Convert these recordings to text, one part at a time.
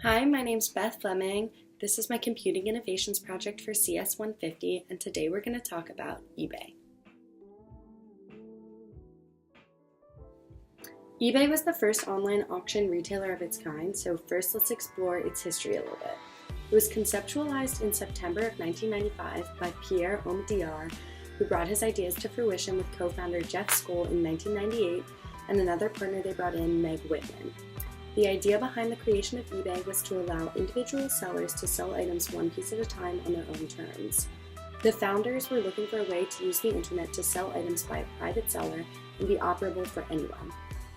Hi, my name's Beth Fleming. This is my Computing Innovations project for CS 150, and today we're going to talk about eBay. eBay was the first online auction retailer of its kind, so first let's explore its history a little bit. It was conceptualized in September of 1995 by Pierre Omidyar, who brought his ideas to fruition with co-founder Jeff Skoll in 1998 and another partner they brought in, Meg Whitman. The idea behind the creation of eBay was to allow individual sellers to sell items one piece at a time on their own terms. The founders were looking for a way to use the internet to sell items by a private seller and be operable for anyone.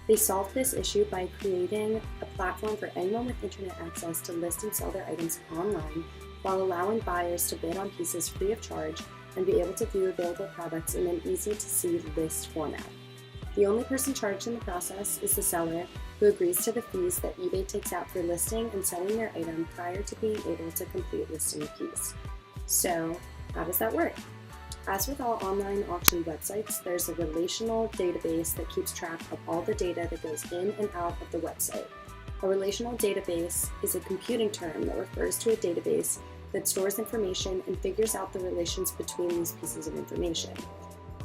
They solved this issue by creating a platform for anyone with internet access to list and sell their items online while allowing buyers to bid on pieces free of charge and be able to view available products in an easy-to-see list format. The only person charged in the process is the seller, who agrees to the fees that eBay takes out for listing and selling their item prior to being able to complete listing a piece. So, how does that work? As with all online auction websites, there's a relational database that keeps track of all the data that goes in and out of the website. A relational database is a computing term that refers to a database that stores information and figures out the relations between these pieces of information.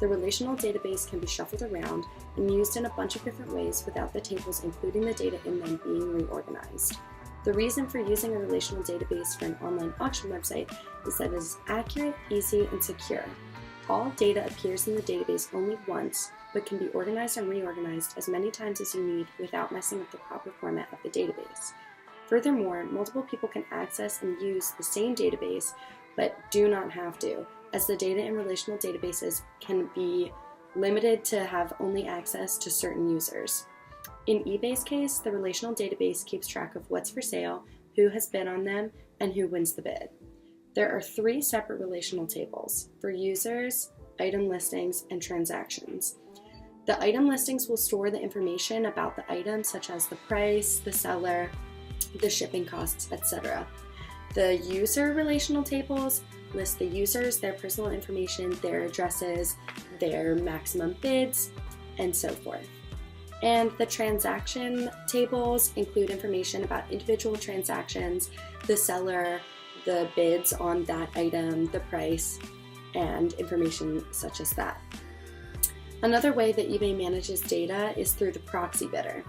The relational database can be shuffled around and used in a bunch of different ways without the tables including the data in them being reorganized. The reason for using a relational database for an online auction website is that it is accurate, easy, and secure. All data appears in the database only once, but can be organized and reorganized as many times as you need without messing up the proper format of the database. Furthermore, multiple people can access and use the same database, but do not have to, as the data in relational databases can be limited to have only access to certain users. In eBay's case, the relational database keeps track of what's for sale, who has bid on them, and who wins the bid. There are 3 separate relational tables for users, item listings, and transactions. The item listings will store the information about the item, such as the price, the seller, the shipping costs, etc. The user relational tables list the users, their personal information, their addresses, their maximum bids, and so forth. And the transaction tables include information about individual transactions, the seller, the bids on that item, the price, and information such as that. Another way that eBay manages data is through the proxy bidder.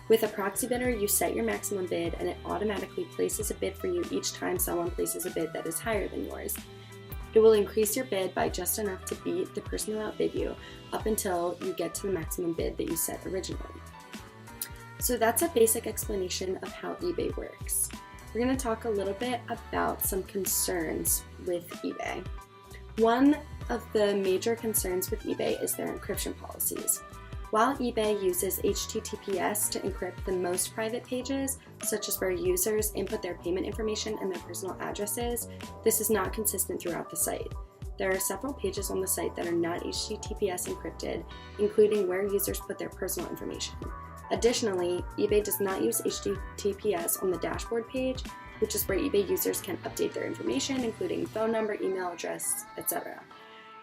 With a proxy bidder, you set your maximum bid and it automatically places a bid for you each time someone places a bid that is higher than yours. It will increase your bid by just enough to beat the person who outbid you up until you get to the maximum bid that you set originally. So that's a basic explanation of how eBay works. We're going to talk a little bit about some concerns with eBay. One of the major concerns with eBay is their encryption policies. While eBay uses HTTPS to encrypt the most private pages, such as where users input their payment information and their personal addresses, this is not consistent throughout the site. There are several pages on the site that are not HTTPS encrypted, including where users put their personal information. Additionally, eBay does not use HTTPS on the dashboard page, which is where eBay users can update their information, including phone number, email address, etc.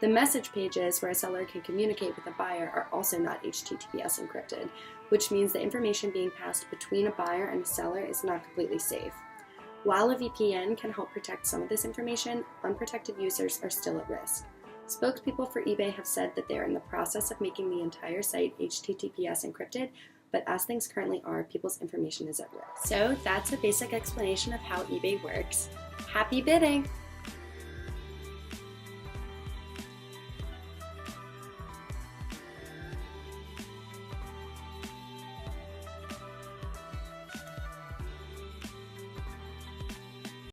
The message pages where a seller can communicate with a buyer are also not HTTPS encrypted, which means the information being passed between a buyer and a seller is not completely safe. While a VPN can help protect some of this information, unprotected users are still at risk. Spokespeople for eBay have said that they are in the process of making the entire site HTTPS encrypted, but as things currently are, people's information is at risk. So that's a basic explanation of how eBay works. Happy bidding!